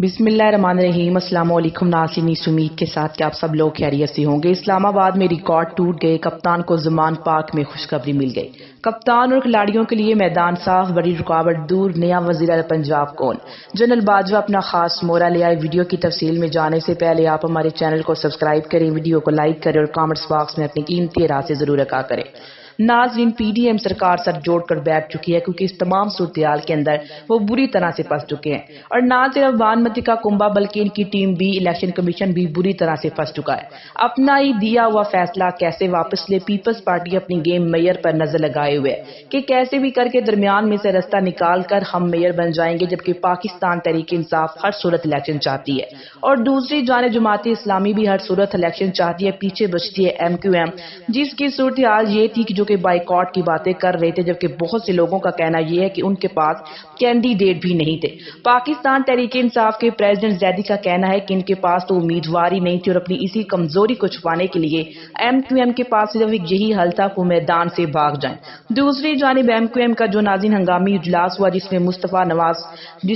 بسم اللہ الرحمن الرحیم۔ السلام علیکم ناظرین، اس امید کے ساتھ کہ آپ سب لوگ خیریت سے ہوں گے۔ اسلام آباد میں ریکارڈ ٹوٹ گئے، کپتان کو زمان پاک میں خوشخبری مل گئی۔ کپتان اور کھلاڑیوں کے لیے میدان صاف، بڑی رکاوٹ دور، نیا وزیر اعلی پنجاب کون؟ جنرل باجوہ اپنا خاص مورا لے آئے۔ ویڈیو کی تفصیل میں جانے سے پہلے آپ ہمارے چینل کو سبسکرائب کریں، ویڈیو کو لائک کریں اور کامنٹس باکس میں اپنی قیمتی رائے سے ضرور آگاہ کریں۔ ناظرین، پی ڈی ایم سرکار سر جوڑ کر بیٹھ چکی ہے کیونکہ اس تمام صورتحال کے اندر وہ بری طرح سے پھنس چکے ہیں، اور نہ صرف بانمتی کا کنبہ بلکہ ان کی ٹیم بھی، الیکشن کمیشن بھی بری طرح سے پھنس چکا ہے۔ اپنا ہی دیا ہوا فیصلہ کیسے واپس لے؟ پیپلز پارٹی اپنی گیم میئر پر نظر لگائے ہوئے ہے کہ کیسے بھی کر کے درمیان میں سے رستہ نکال کر ہم میئر بن جائیں گے، جبکہ پاکستان تحریک انصاف ہر صورت الیکشن چاہتی ہے، اور دوسری جانب جماعت اسلامی بھی ہر صورت الیکشن چاہتی ہے۔ پیچھے بچتی ہے ایم کیو ایم، جس کی صورتحال یہ تھی کہ جو کہ بائیکاٹ کی باتیں کر رہے تھے، جبکہ بہت سے لوگوں کا کہنا یہ ہے کہ ان کے پاس کینڈیڈیٹ بھی نہیں تھے۔ پاکستان تحریک انصاف کے پریزیڈنٹ زیدی کا کہنا ہے کہ ان کے پاس تو امیدوار ہی نہیں تھی، اور اپنی اسی کمزوری کو چھپانے کے لیے ایم کیو ایم کے پاس صرف ایک یہی حل تھا کہ وہ میدان سے بھاگ جائیں۔ دوسری جانب ایم کیو ایم کا جو ناظرین ہنگامی اجلاس ہوا، جس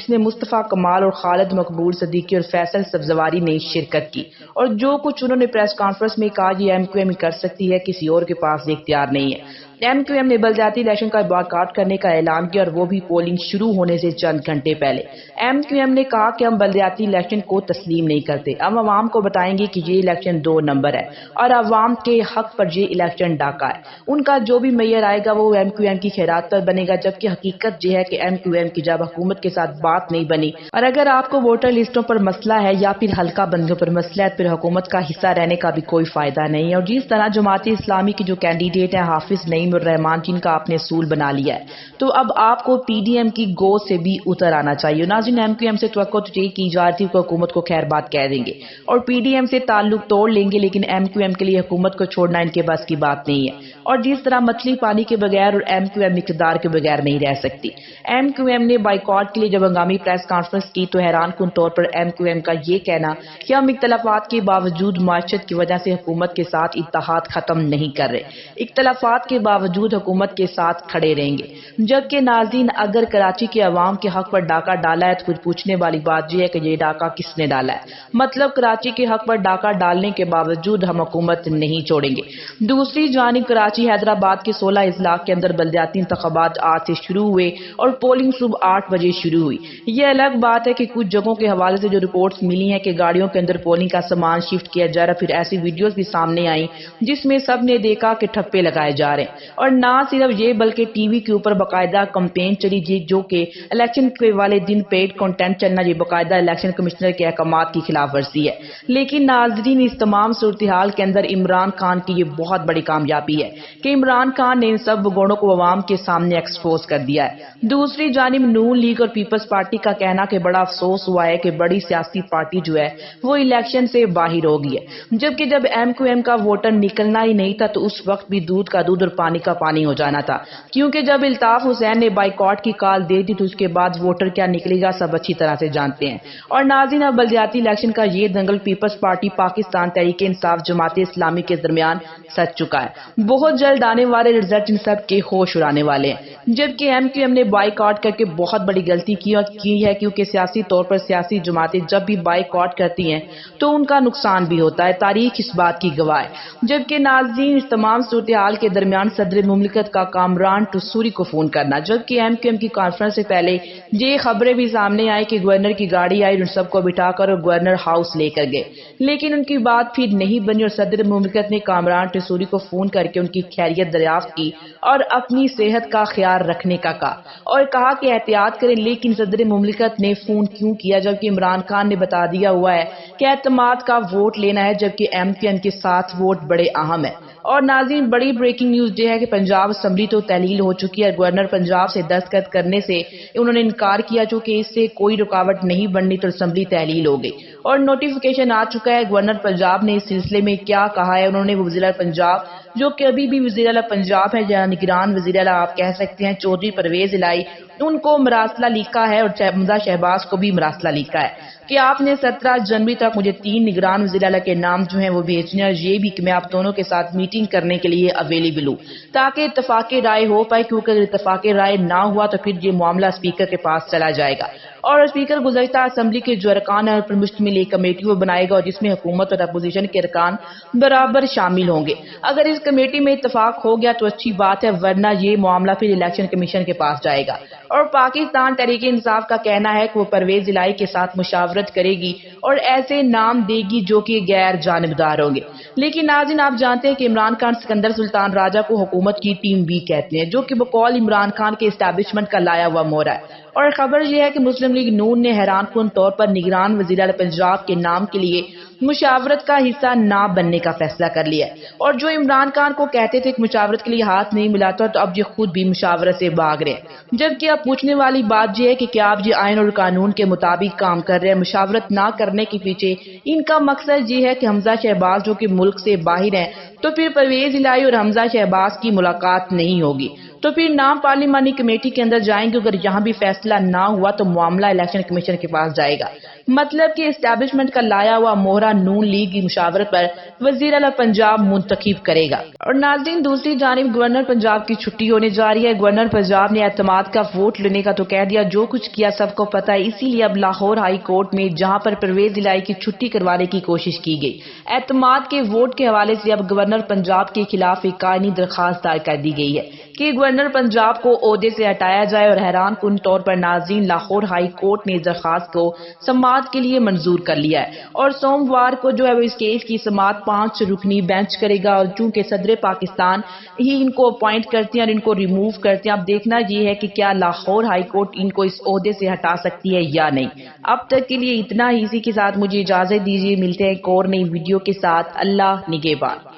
میں مصطفیٰ کمال اور خالد مقبول صدیقی اور فیصل سبزواری نے شرکت کی، اور جو کچھ انہوں نے پریس کانفرنس میں کہا یہ ایم کیو ایم کر سکتی ہے، کسی اور کے پاس اختیار نہیں ہے۔ ایم کیو ایم نے بلدیاتی الیکشن کا بائیکاٹ کرنے کا اعلان کیا، اور وہ بھی پولنگ شروع ہونے سے چند گھنٹے پہلے۔ ایم کیو ایم نے کہا کہ ہم بلدیاتی الیکشن کو تسلیم نہیں کرتے، ہم عوام کو بتائیں گے کہ یہ الیکشن 2 نمبر ہے اور عوام کے حق پر یہ الیکشن ڈاکہ ہے۔ ان کا جو بھی میئر آئے گا وہ ایم کیو ایم کی خیرات پر بنے گا، جبکہ حقیقت یہ ہے کہ ایم کیو ایم کی جب حکومت کے ساتھ بات نہیں بنی، اور اگر آپ کو ووٹر لسٹوں پر مسئلہ ہے یا پھر حلقہ بندیوں پر مسئلہ ہے، پھر حکومت کا حصہ رہنے کا بھی کوئی فائدہ نہیں ہے۔ اور جس طرح جماعت اسلامی کی جو کینڈیڈیٹ ہیں حافظ نعیم الرحمان، جن کا آپ نے اصول بنا لیا ہے، تو اب آپ کو پی ڈی ایم کی گود سے بھی اتر آنا چاہیے۔ ناظرین، ایم کیو ایم سے توقع تو یہ کی جا رہی تھی کہ حکومت کو خیر بات کہہ دیں گے اور پی ڈی ایم سے تعلق توڑ لیں گے، لیکن ایم کیو ایم کے لیے حکومت کو چھوڑنا ان کے بس کی بات نہیں ہے، اور جس طرح مچھلی پانی کے بغیر اور ایم کیو ایم اقتدار کے بغیر نہیں رہ سکتی۔ ایم کیو ایم نے بائیکاٹ کے لیے جب ہنگامی پریس کانفرنس کی تو حیران کن طور پر ایم کیو ایم کا یہ کہنا کہ ہم اختلافات کے باوجود معیشت کی وجہ سے حکومت کے ساتھ اتحاد ختم نہیں کر رہے، اختلافات کے باوجود حکومت کے ساتھ کھڑے رہیں گے۔ جبکہ ناظرین، اگر کراچی کے عوام کے حق پر ڈاکہ ڈالا ہے تو پھر پوچھنے والی بات یہ ہے کہ یہ ڈاکہ کس نے ڈالا ہے؟ مطلب کراچی کے حق پر ڈاکہ ڈالنے کے باوجود ہم حکومت نہیں چھوڑیں گے۔ دوسری جانب کراچی حیدرآباد کے 16 اضلاع کے اندر بلدیاتی انتخابات آج سے شروع ہوئے اور پولنگ صبح 8 بجے شروع ہوئی۔ یہ الگ بات ہے کہ کچھ جگہوں کے حوالے سے جو رپورٹس ملی ہیں کہ گاڑیوں کے اندر پولنگ کا سامان شفٹ کیا جا رہا ہے، پھر ایسی ویڈیوز بھی سامنے آئیں جس میں سب نے دیکھا کہ ٹھپے لگائے جا رہے ہیں، اور نہ صرف یہ بلکہ ٹی وی کے اوپر باقاعدہ کمپین چلی جی جو کہ الیکشن کے والے دن پیڈ کنٹینٹ چلنا یہ باقاعدہ الیکشن کمشنر کے احکامات کی خلاف ورزی ہے۔ لیکن ناظرین، اس تمام صورتحال کے اندر عمران خان کی یہ بہت بڑی کامیابی ہے کہ عمران خان نے ان سب بگوڑوں کو عوام کے سامنے ایکسپوز کر دیا ہے۔ دوسری جانب نون لیگ اور پیپلز پارٹی کا کہنا کہ بڑا افسوس ہوا ہے کہ بڑی سیاسی پارٹی جو ہے وہ الیکشن سے باہر ہو گئی ہے، جبکہ جب ایم کیو ایم کا ووٹر نکلنا ہی نہیں تھا تو اس وقت بھی دودھ کا دودھ اور پانی کا پانی ہو جانا تھا، کیونکہ جب الطاف حسین نے بائیکاٹ کی کال دے دی تو اس کے بعد ووٹر کیا نکلے گا سب اچھی طرح سے جانتے ہیں۔ اور ناظرین، اب بلدیاتی الیکشن کا یہ دنگل پیپلز پارٹی، پاکستان تحریک انصاف، جماعت اسلامی کے درمیان سچ چکا ہے۔ بہت جلد آنے والے رزلٹ ان سب کے ہوش اڑانے والے ہیں، جبکہ ایم کیو ایم نے بائیکاٹ کر کے بہت بڑی غلطی کی ہے، کیونکہ سیاسی طور پر سیاسی جماعتیں جب بھی بائیکاٹ کرتی ہیں تو ان کا نقصان بھی ہوتا ہے، تاریخ اس بات کی گواہ ہے۔ جبکہ ناظرین، اس تمام صورتحال کے درمیان صدر مملکت کا کامران ٹسوری کو فون کرنا، جبکہ ایم کیو ایم کی کانفرنس سے پہلے یہ خبریں بھی سامنے آئی کہ گورنر کی گاڑی آئی اور ان سب کو بٹھا کر اور گورنر ہاؤس لے کر گئے، لیکن ان کی بات پھر نہیں بنی اور صدر مملکت نے کامران ٹسوری کو فون کر کے ان کی خیریت دریافت کی اور اپنی صحت کا خیال رکھنے کا کہا اور کہا کہ احتیاط کریں۔ لیکن صدر مملکت نے فون کیوں کیا جبکہ عمران خان نے بتا دیا ہوا ہے کہ اعتماد کا ووٹ لینا ہے، جبکہ ایم کیو ایم کے ساتھ ووٹ بڑے اہم ہے۔ اور ناظرین، بڑی بریکنگ نیوز یہ ہے کہ پنجاب اسمبلی تو تحلیل ہو چکی ہے، گورنر پنجاب سے دستخط کرنے سے انہوں نے انکار کیا چونکہ اس سے کوئی رکاوٹ نہیں بننی تو اسمبلی تحلیل ہو گئی، اور نوٹیفیکیشن آ چکا ہے۔ گورنر پنجاب نے اس سلسلے میں کیا کہا ہے؟ انہوں نے وزیر اعلیٰ پنجاب، جو کہ ابھی بھی وزیر اعلیٰ پنجاب ہے یا نگران وزیر اعلیٰ آپ کہہ سکتے ہیں، چودھری پرویز الہی، ان کو مراسلہ لکھا ہے اور حمزہ شہباز کو بھی مراسلہ لکھا ہے کہ آپ نے 17 جنوری تک مجھے 3 نگران وزیر اعلیٰ کے نام جو ہیں وہ بھیجنے، اور یہ بھی کہ میں آپ دونوں کے ساتھ میٹنگ کرنے کے لیے اویلیبل ہوں تاکہ اتفاق رائے ہو پائے، کیونکہ اگر اتفاق رائے نہ ہوا تو پھر یہ معاملہ اسپیکر کے پاس چلا جائے گا اور اسپیکر گزشتہ اسمبلی کے جو ارکان پر مشتمل ایک کمیٹی کو بنائے گا اور جس میں حکومت اور اپوزیشن کے ارکان برابر شامل ہوں گے۔ اگر اس کمیٹی میں اتفاق ہو گیا تو اچھی بات ہے، ورنہ یہ معاملہ پھر الیکشن کمیشن کے پاس جائے گا۔ اور پاکستان تحریک انصاف کا کہنا ہے کہ وہ پرویز الہی کے ساتھ مشاورت کرے گی اور ایسے نام دے گی جو کہ غیر جانبدار ہوں گے۔ لیکن ناظرین، آپ جانتے ہیں کہ عمران خان سکندر سلطان راجہ کو حکومت کی ٹیم بی کہتے ہیں، جو کہ بقول عمران خان کے اسٹیبلشمنٹ کا لایا ہوا مورا ہے۔ اور خبر یہ ہے کہ مسلم لیگ نون نے حیران کن طور پر نگران وزیر اعلی پنجاب کے نام کے لیے مشاورت کا حصہ نہ بننے کا فیصلہ کر لیا ہے۔ اور جو عمران خان کو کہتے تھے کہ مشاورت کے لیے ہاتھ نہیں ملاتا، تو اب یہ خود بھی مشاورت سے بھاگ رہے ہیں۔ جبکہ اب پوچھنے والی بات یہ ہے کہ کیا آپ یہ آئین اور قانون کے مطابق کام کر رہے ہیں؟ مشاورت نہ کرنے کے پیچھے ان کا مقصد یہ ہے کہ حمزہ شہباز جو کہ ملک سے باہر ہیں، تو پھر پرویز الہی اور حمزہ شہباز کی ملاقات نہیں ہوگی، تو پھر نام پارلیمانی کمیٹی کے اندر جائیں گے۔ اگر یہاں بھی فیصلہ نہ ہوا تو معاملہ الیکشن کمیشن کے پاس جائے گا۔ مطلب کہ اسٹیبلشمنٹ کا لایا ہوا مہرہ نون لیگ کی مشاورت پر وزیر اعلی پنجاب منتخب کرے گا۔ اور ناظرین، دوسری جانب گورنر پنجاب کی چھٹی ہونے جا رہی ہے۔ گورنر پنجاب نے اعتماد کا ووٹ لینے کا تو کہہ دیا، جو کچھ کیا سب کو پتہ ہے، اسی لیے اب لاہور ہائی کورٹ میں جہاں پر پرویز الہی کی چھٹی کروانے کی کوشش کی گئی، اعتماد کے ووٹ کے حوالے سے اب گورنر پنجاب کے خلاف ایک قانونی درخواست دائر کر دی گئی ہے کہ گورنر پنجاب کو عہدے سے ہٹایا جائے۔ اور حیران کن طور پر ناظرین، لاہور ہائی کورٹ نے اس درخواست کو سماعت کے لیے منظور کر لیا ہے اور سوموار کو جو ہے وہ اس کیس کی سماعت 5 رکنی بینچ کرے گا۔ اور چونکہ صدر پاکستان ہی ان کو اپوائنٹ کرتے ہیں اور ان کو ریموو کرتے ہیں، اب دیکھنا یہ ہے کہ کیا لاہور ہائی کورٹ ان کو اس عہدے سے ہٹا سکتی ہے یا نہیں۔ اب تک کے لیے اتنا ہی، اسی کے ساتھ مجھے اجازت دیجیے، ملتے ہیں ایک اور نئی ویڈیو کے ساتھ۔ اللہ نگہبان۔